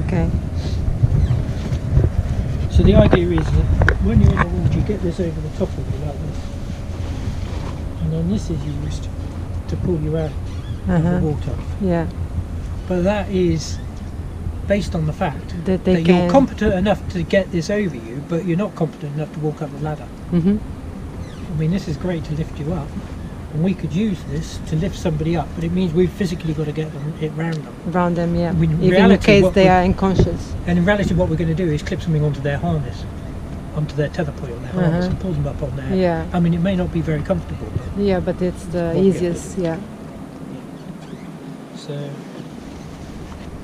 Okay. So the idea is that when you're in the water, you get this over the top of you like this, and then this is used to pull you out of the water. Yeah. But that is based on the fact That you're competent enough to get this over you, but you're not competent enough to walk up the ladder. I mean, this is great to lift you up, and we could use this to lift somebody up, but it means we've physically got to get it round them. Around them, yeah. In Even in case they are unconscious. And in reality, what we're going to do is clip something onto their harness, onto their tether point on their harness, and pull them up on there. Yeah. I mean, it may not be very comfortable. But yeah, but it's the easiest, yeah.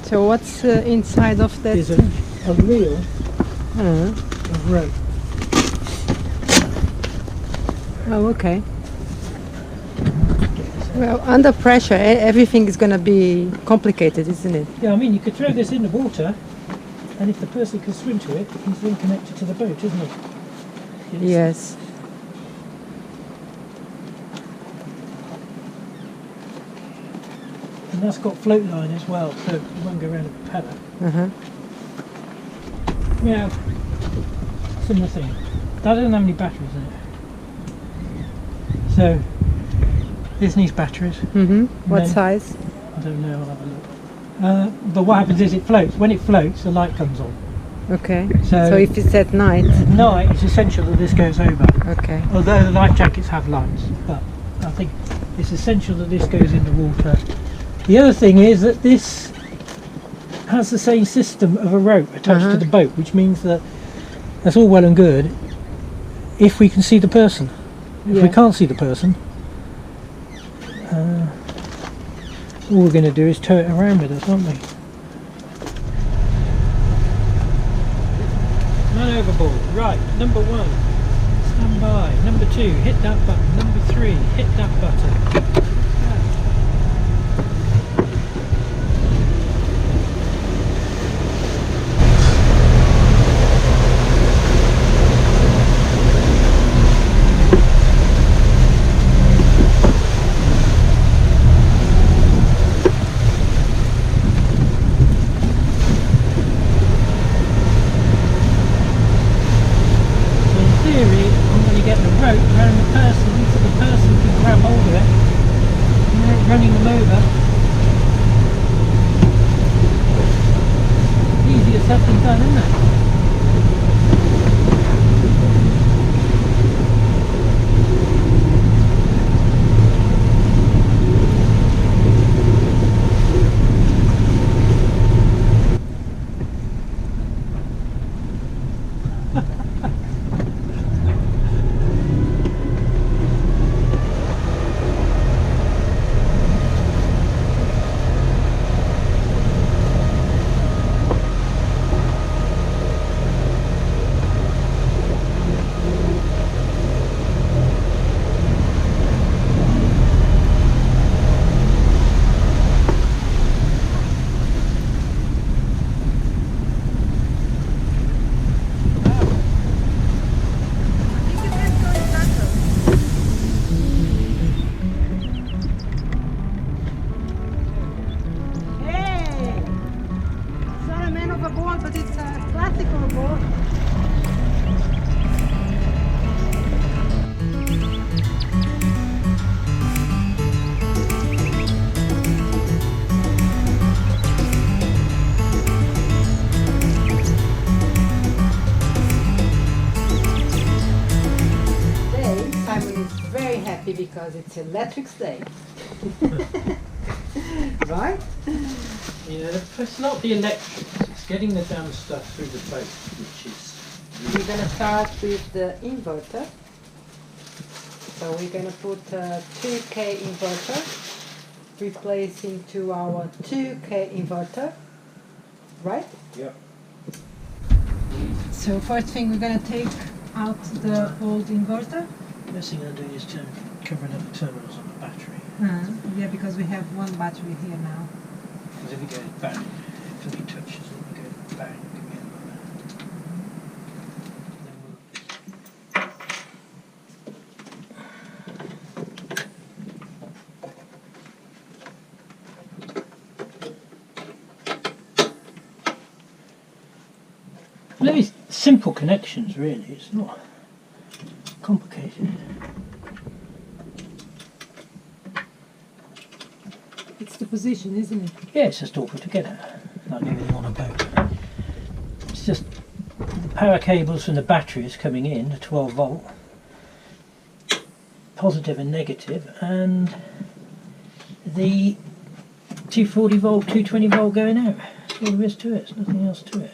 So what's inside of that? There's a reel of rope. Oh, okay. Well, under pressure, everything is going to be complicated, isn't it? Yeah, I mean, you could throw this in the water, and if the person can swim to it, he's then connected to the boat, isn't he? Yes. And that's got float line as well, so it won't go around the propeller. We have similar thing. That doesn't have any batteries in it. So this needs batteries. What size? I don't know, I'll have a look. But what happens is it floats. When it floats, the light comes on. Okay. So if it's at night? At night, it's essential that this goes over. Okay. Although the life jackets have lights, but I think it's essential that this goes in the water. The other thing is that this has the same system of a rope attached to the boat, which means that that's all well and good if we can see the person. If we can't see the person, all we're going to do is tow it around with us, aren't we? Man overboard. Right, number 1, stand by. Number 2, hit that button. Number 3, hit that button. Running them over. Easier said than done, isn't it? Because it's electric day. Right? Yeah, it's not the electrics, it's getting the damn stuff through the boat, which is... We're going to start with the inverter. So we're going to put a 2K inverter, replacing to our 2K inverter, right? Yep. So first thing, we're going to take out the old inverter. First thing I'm going to do is covering up the terminals on the battery. Yeah, because we have one battery here now. Because if it goes bang, if it touches it, it goes bang again. Very simple connections, really. It's not complicated. It's the position, isn't it? Yeah, it's just all put together, like everything on a boat. It's just the power cables from the batteries coming in, the 12 volt, positive and negative, and the 240 volt, 220 volt going out. That's all there is to it, there's nothing else to it.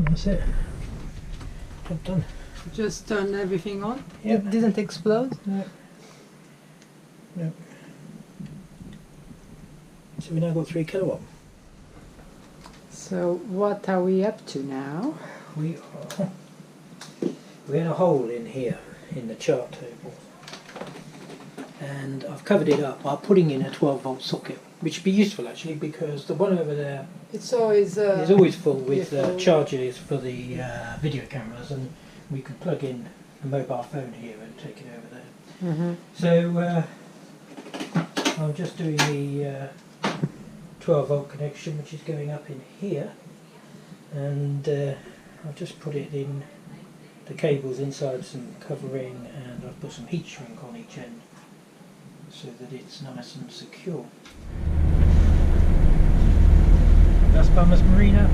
That's it. Job done. Just turn everything on. Yep. It didn't explode. No. No. So we now got 3 kilowatt. So what are we up to now? We had a hole in here in the chart table, and I've covered it up by putting in a 12 volt socket, which would be useful actually, because the one over there It's always is always full with full. chargers for the video cameras, and we could plug in a mobile phone here and take it over there. Mm-hmm. So I'm just doing the 12 volt connection, which is going up in here, and I've just put it in the cables inside some covering, and I've put some heat shrink on each end so that it's nice and secure. Las Palmas Marina,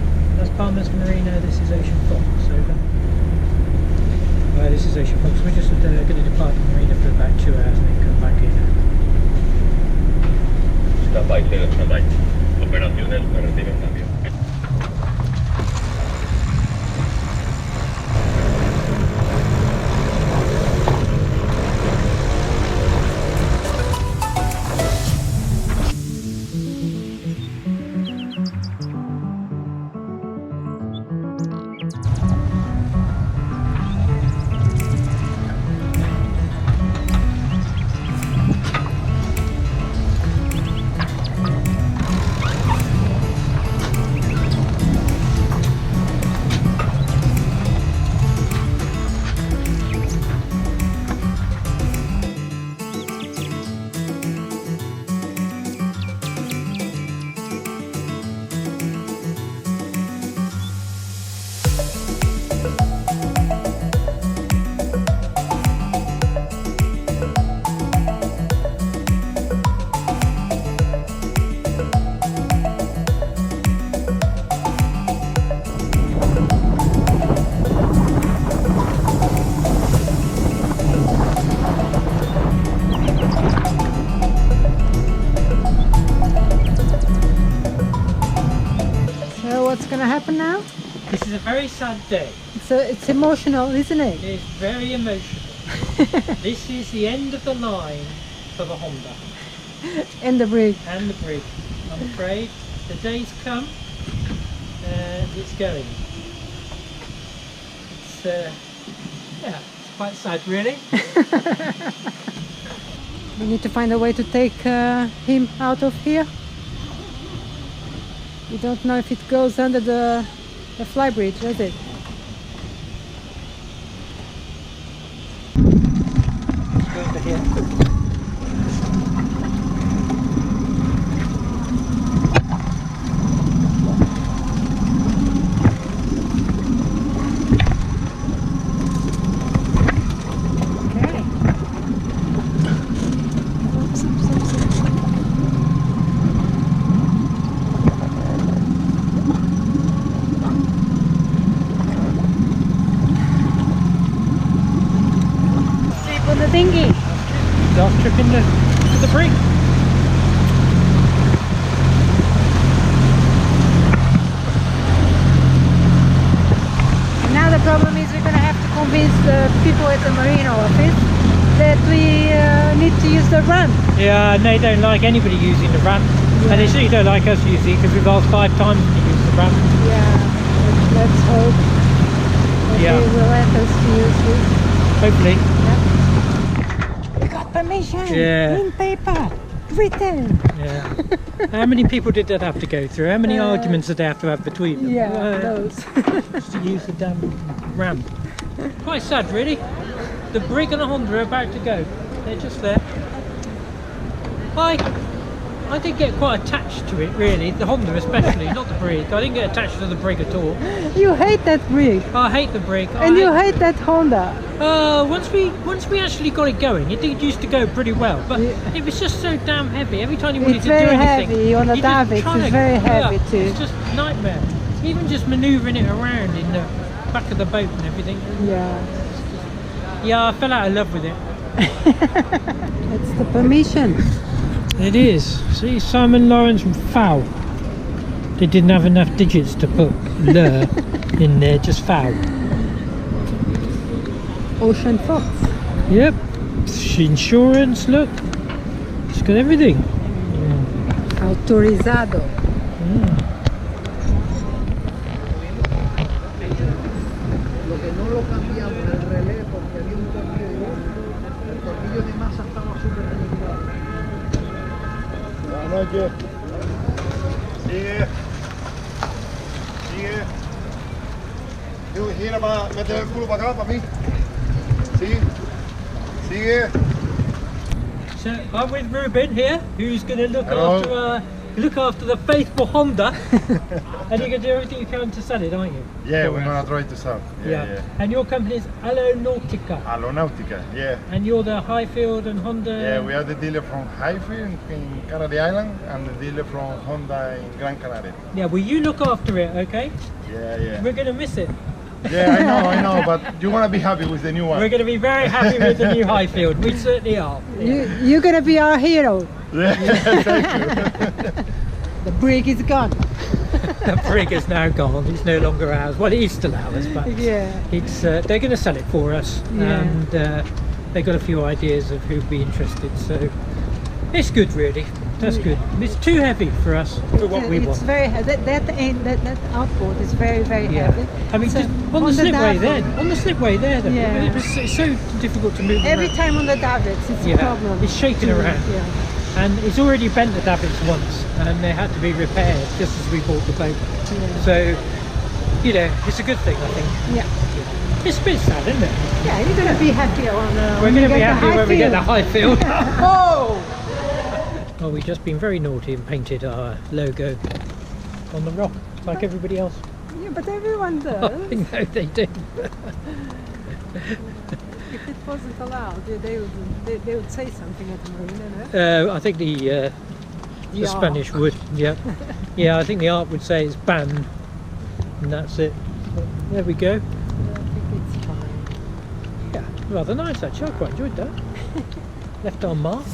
this is Ocean Fox, over. This is Ocean Fox. We're just going to depart the marina for about 2 hours and then come back in. Stand-by, stand-by. Operaciones, me reciben cambio. What's going to happen now? This is a very sad day. It's emotional, isn't it? It is very emotional. This is the end of the line for the Honda. And the brig. And the brig. I'm afraid the day's come and it's going. It's yeah, it's quite sad really. We need to find a way to take him out of here. We don't know if it goes under the fly bridge, does it? Let's go over here. Dinghy. Last trip in to the brig. Now the problem is we're going to have to convince the people at the marina office that we need to use the ramp. Yeah, and they don't like anybody using the ramp, and they certainly don't like us using it because we've asked 5 times to use the ramp. Yeah, let's hope that they will let us use this. Hopefully. Yeah. We got permission in paper. Britain. Yeah. How many people did that have to go through? How many arguments did they have to have between them? Yeah, those. Just to use the damn ramp. Quite sad, really. The brig and the Honda are about to go. They're just there. I did get quite attached to it, really. The Honda especially, not the brig. I didn't get attached to the brig at all. You hate that brig. I hate the brig. And you hate that Honda. Once we actually got it going, it did used to go pretty well, but it was just so damn heavy. Every time you wanted to do anything, heavy on the davits. It's very heavy too. It's just a nightmare. Even just manoeuvring it around in the back of the boat and everything. Yeah, I fell out of love with it. It's the permission. It is. See, Simon Lawrence and foul. They didn't have enough digits to put le in there, just foul. Ocean Fox. Yep. Insurance, look. It's got everything. Autorizado. Lo que no lo cambiamos el relé porque había un tornillo el tornillo de masa estaba súper regulado. Buenas noches. Sigue. Gira para meter el culo para acá, para mí. Sigue. Sigue. So I'm with Ruben here, who's going to look after the faithful Honda, and you're going to do everything you can to sell it, aren't you? Yeah, we're gonna try to sell. Yeah. And your company is Alonautica. Alonautica, yeah. And you're the Highfield and Honda. Yeah, we are the dealer from Highfield in Canary Island and the dealer from Honda in Gran Canaria. Yeah, well you look after it, okay? Yeah. We're going to miss it. Yeah, I know, but you want to be happy with the new one. We're going to be very happy with the new Highfield. We certainly are. You're going to be our hero. Yeah, thank you. The brig is gone. The brig is now gone. It's no longer ours. Well, it is still ours, but it's they're going to sell it for us, and they've got a few ideas of who'd be interested. So it's good, really. That's good. It's too heavy for us for what we want. It's very heavy. That outboard is very heavy. I mean, So just on the slipway there. On the slipway there, though. Yeah. It's so difficult to move Every around. time on the davits, it's a problem. It's shaking around. And it's already bent the davits once, and they had to be repaired just as we bought the boat. So, you know, it's a good thing, I think. Yeah. It's a bit sad, isn't it? Yeah, you're going to be happy on We're going to be happy when we get the Highfield. Oh! Well, we've just been very naughty and painted our logo on the rock, like everybody else. Yeah, but everyone does. I know they do. If it wasn't allowed, they would say something at the marina, no? I think the Spanish would, yeah. Yeah, I think the art would say it's banned, and that's it. But there we go. I think it's fine. Yeah, rather nice actually, I quite enjoyed that. Left our mark.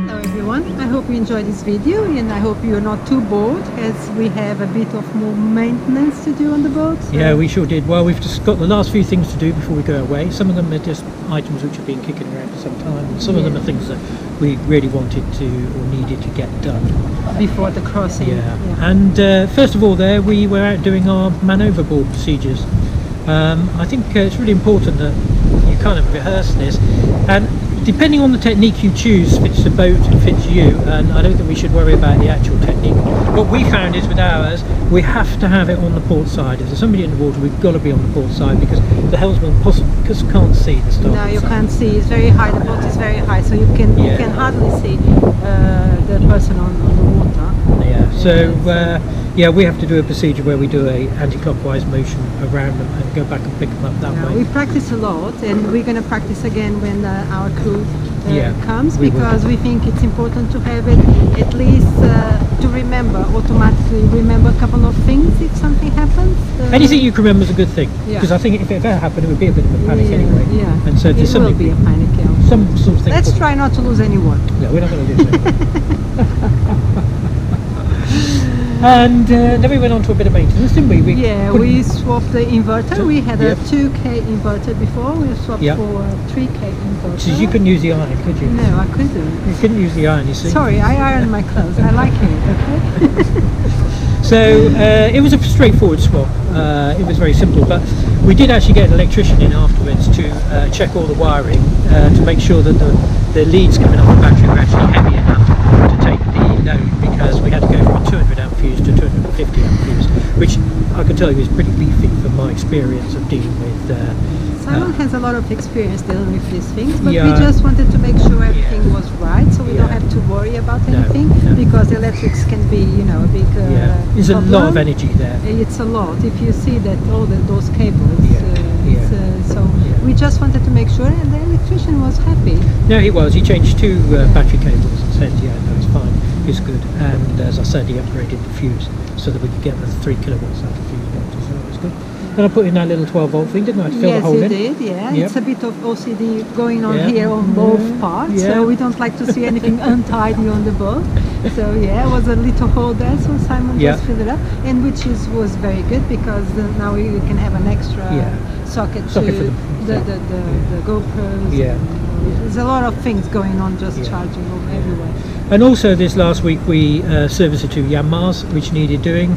Hello everyone, I hope you enjoyed this video and I hope you're not too bored as we have a bit of more maintenance to do on the boat. So Yeah, we sure did. Well, we've just got the last few things to do before we go away. Some of them are just items which have been kicking around for some time, and some of them are things that we really wanted to or needed to get done. before the crossing. And first of all there we were out doing our manoeuvre board procedures. I think it's really important that you kind of rehearse this, and depending on the technique you choose fits the boat and fits you, and I don't think we should worry about the actual technique. What we found is with ours, we have to have it on the port side. If there's somebody in the water, we've got to be on the port side because the helmsman because can't see the starboard No, you side. can't see. It's very high. The boat is very high, so you can hardly see the person on the water. Yeah. So yeah, we have to do a procedure where we do a anti-clockwise motion around them and go back and pick them up that way. We practice a lot, and we're going to practice again when our crew comes, we will. because we think it's important to have it at least to remember, automatically remember a couple of things if something happens. Anything you can remember is a good thing, Yeah. because I think if it ever happened, it would be a bit of a panic anyway. Yeah, And so if it there's will something, be a panic. Yeah. some sort of thing. Let's try not to lose anyone. No, we're not going to do that. And then we went on to a bit of maintenance, didn't we? We swapped the inverter. We had Yep. a 2K inverter before. We swapped Yep. for a 3K inverter. So you couldn't use the iron, could you? No, I couldn't. You couldn't use the iron, you see. Sorry, I iron my clothes. I like it. Okay. So it was a straightforward swap. It was very simple, but we did actually get an electrician in afterwards to check all the wiring to make sure that the leads coming off the battery were actually heavy enough to take the load, because we had to go from a 200 amp fuse to 250 amp fuse, which I can tell you is pretty beefy from my experience of dealing with. Simon has a lot of experience dealing with these things, but Yeah. we just wanted to make sure everything was right, so we don't have to worry about anything, because electrics can be, you know, a big There's a lot of problem. energy there. It's a lot. If you see that all those cables, so Yeah. we just wanted to make sure, and the electrician was happy. No, he was. He changed two battery cables and said, yeah, no, it's fine, it's good. And as I said, he upgraded the fuse so that we could get the 3 kilowatts out of the fuse voltage, so it was good. Then I put in that little 12 volt thing, didn't I, to fill the Yes, hole you in? did, yeah. Yep. It's a bit of OCD going on Yeah. here on both parts, Yeah. so we don't like to see anything untidy on the boat. So yeah, it was a little hole there, so Simon Yeah. just filled it up, and which was very good, because now we can have an extra socket Socket for to the- the GoPros. Yeah. And there's a lot of things going on, just charging everywhere. And also this last week we serviced the 2 Yanmars, which needed doing,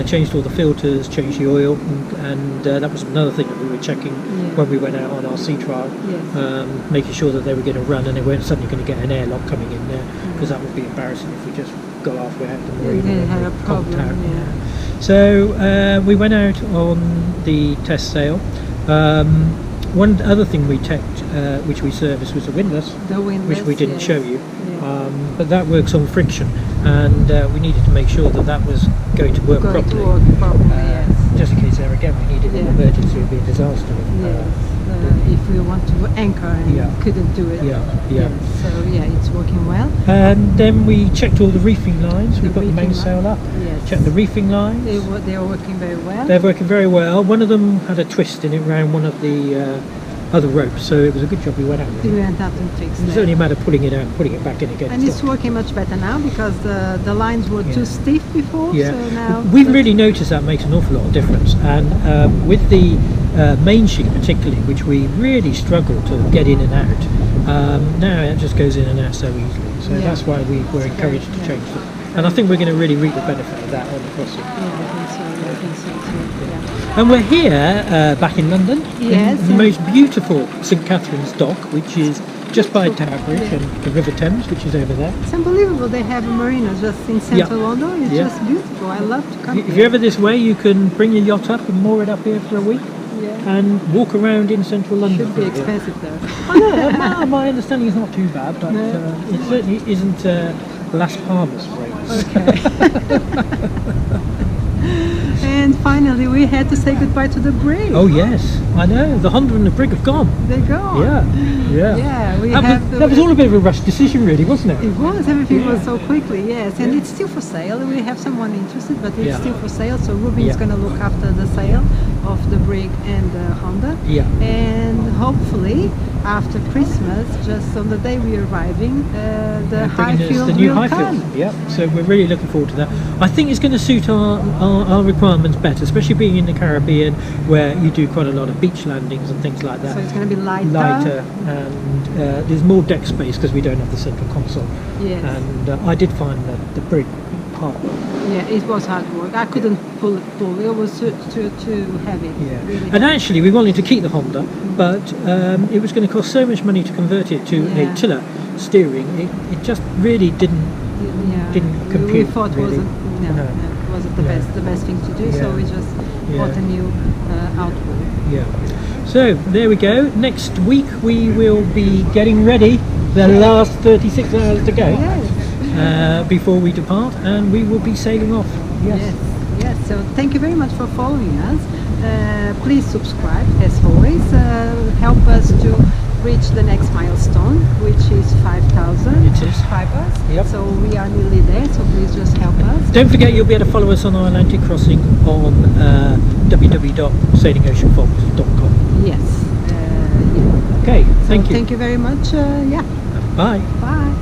changed all the filters, changed the oil, and that was another thing that we were checking when we went out on our sea trial, Yes. making sure that they were going to run and they weren't suddenly going to get an airlock coming in there, because that would be embarrassing if we just go halfway out the marina They and had a we problem, conked out. yeah. So we went out on the test sail. One other thing we checked, which we serviced, was the windlass, The windlass, which we didn't yes. show you. Yeah. But that works on friction, and we needed to make sure that that was going to work Going properly. to work properly, yes. Just in case there again we needed an Yeah. emergency, it would be a disaster. Yes, if we want to anchor and couldn't do it. Yeah. Yes, so yeah, it's working well. And then we checked all the reefing lines. We The put the reefing mainsail up, Yes. checked the reefing lines. They are working very well. They're working very well. One of them had a twist in it around one of the other ropes, so it was a good job we went out with We it. went out and fixed It's that. only a matter of putting it out and putting it back in again. And it's working much better now, because the lines were too stiff before, Yeah, so now... we've really noticed that makes an awful lot of difference, and with the main sheet particularly, which we really struggle to get in and out, now it just goes in and out so easily, so Yeah. that's why we were encouraged to change it, and I think we're going to really reap the benefit of that on the crossing. Yeah, I think so too, yeah. And we're here back in London, Yes, in the most beautiful St Catherine's Dock, which is just by Tower Bridge and the River Thames, which is over there. It's unbelievable, they have a marina just in central London. It's Yeah. just beautiful. I love to come If here. you're ever this way, you can bring your yacht up and moor it up here for a week Yeah. and walk around in central London. Should be for a bit. expensive though. I know, my understanding is not too bad, but No. it certainly isn't Las Palmas rates. Okay. And finally, we had to say goodbye to the brig. Oh yes, I know, the Honda and the brig have gone. They're gone. Yeah. Yeah, we That have was, that was all a bit of a rush decision really, wasn't it? It was, everything Yeah. was so quickly, yes. And it's still for sale. We have someone interested, but it's Yeah. still for sale. So Ruben is Yeah. going to look after the sale of the brig and the Honda. Yeah. And hopefully, after Christmas, just on the day we're arriving, the high Bringing us field the new will high come. field. Yeah, so we're really looking forward to that. I think it's going to suit our requirements better, especially being in the Caribbean where you do quite a lot of beach landings and things like that. So it's going to be lighter. Lighter, and there's more deck space because we don't have the central console. Yes. And I did find that the brig hard. Yeah, it was hard work. I couldn't pull. It was too heavy. Yeah. Really And heavy. actually we wanted to keep the Honda, but it was going to cost so much money to convert it to Yeah. a tiller steering. It just really didn't We compute, thought really. wasn't it wasn't the best thing to do. So Yeah. we just Yeah. bought a new outboard. Yeah. So there we go. Next week we will be getting ready. The last 36 hours to go Yes. before we depart, and we will be sailing off. Yes. Yes. So thank you very much for following us. Please subscribe as always. Help us to reach the next milestone, which is 5,000 It is. subscribers. Yep. So we are nearly there. So please just help us. Don't forget you'll be able to follow us on our Atlantic crossing on www.sailingoceanfox.com. Yes. Yeah. Okay. So Thank you. Thank you very much. Yeah. Bye. Bye.